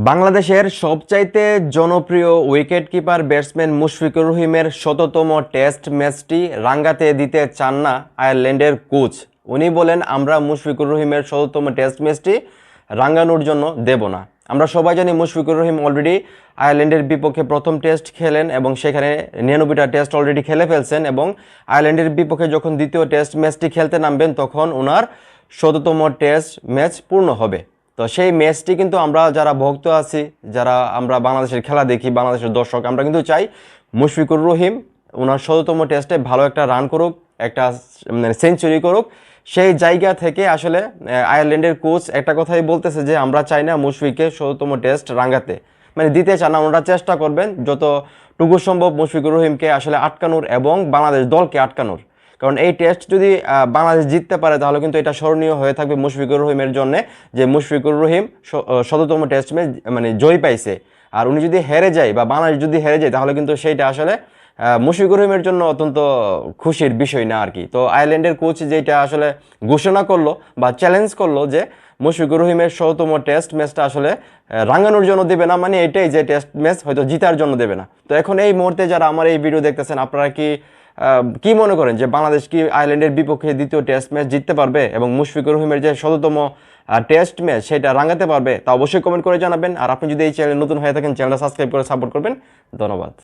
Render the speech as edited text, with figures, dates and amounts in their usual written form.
বাংলাদেশের সবচাইতে জনপ্রিয় উইকেট কিপার ব্যাটসম্যান মুশফিকুর রহিমের শততম টেস্ট ম্যাচটি রাঙ্গাতে দিতে চান না আয়ারল্যান্ডের কোচ। উনি বলেন, আমরা মুশফিকুর রহিমের শততম টেস্ট ম্যাচটি রাঙ্গানোর জন্য দেব না। আমরা সবাই জানি মুশফিকুর রহিম অলরেডি আয়ারল্যান্ডের বিপক্ষে প্রথম টেস্ট খেলেন এবং সেখানে 99টা টেস্ট অলরেডি খেলে ফেলছেন, এবং আয়ারল্যান্ডের বিপক্ষে যখন দ্বিতীয় টেস্ট ম্যাচটি খেলতে নামবেন তখন ওনার শততম টেস্ট ম্যাচ পূর্ণ হবে। তো সেই ম্যাচটি কিন্তু আমরা যারা ভক্ত আছি, যারা আমরা বাংলাদেশের খেলা দেখি, বাংলাদেশের দর্শক, আমরা কিন্তু চাই মুশফিকুর রহিম ওনার শততম টেস্টে ভালো একটা রান করুক, একটা সেঞ্চুরি করুক। সেই জায়গা থেকে আসলে আয়ারল্যান্ডের কোচ একটা কথাই বলতেছে যে আমরা চাই না মুশফিকের শততম টেস্ট রাঙ্গাতে, দিতে চান না। ওনারা চেষ্টা করবেন যতটুকু সম্ভব মুশফিকুর রহিমকে আসলে আটকানোর এবং বাংলাদেশ দলকে আটকানোর। কারণ এই টেস্ট যদি বাংলাদেশ জিততে পারে তাহলে কিন্তু এটা স্মরণীয় হয়ে থাকবে মুশফিকুর রহিমের জন্য, যে মুশফিকুর রহিম শততম টেস্ট ম্যাচ জয় পাইছে। আর উনি যদি হেরে যায় বা বাংলাদেশ যদি হেরে যায় তাহলে কিন্তু সেইটা আসলে মুশফিকুর রহিমের জন্য অত্যন্ত খুশির বিষয় না আর কি। তো আয়ারল্যান্ডের কোচ যেটা আসলে ঘোষণা করলো বা চ্যালেঞ্জ করলো যে মুশফিকুর রহিমের শততম টেস্ট ম্যাচটা আসলে রাঙ্গানোর জন্য দেবে না, এটাই যে টেস্ট ম্যাচ হয়তো জিতার জন্য দেবে না। তো এখন এই মুহূর্তে যারা আমার এই ভিডিও দেখতেছেন, আপনারা কি মনে করেন যে বাংলাদেশ কি আয়ারল্যান্ডের বিপক্ষে দ্বিতীয় টেস্ট ম্যাচ জিততে পারবে এবং মুশফিকুর রহিমের যে শততম টেস্ট ম্যাচ সেটা রাঙাতে পারবে? তা অবশ্যই কমেন্ট করে জানাবেন। আর আপনি যদি এই চ্যানেলে নতুন হয়ে থাকেন, চ্যানেলটা সাবস্ক্রাইব করে সাপোর্ট করবেন। ধন্যবাদ।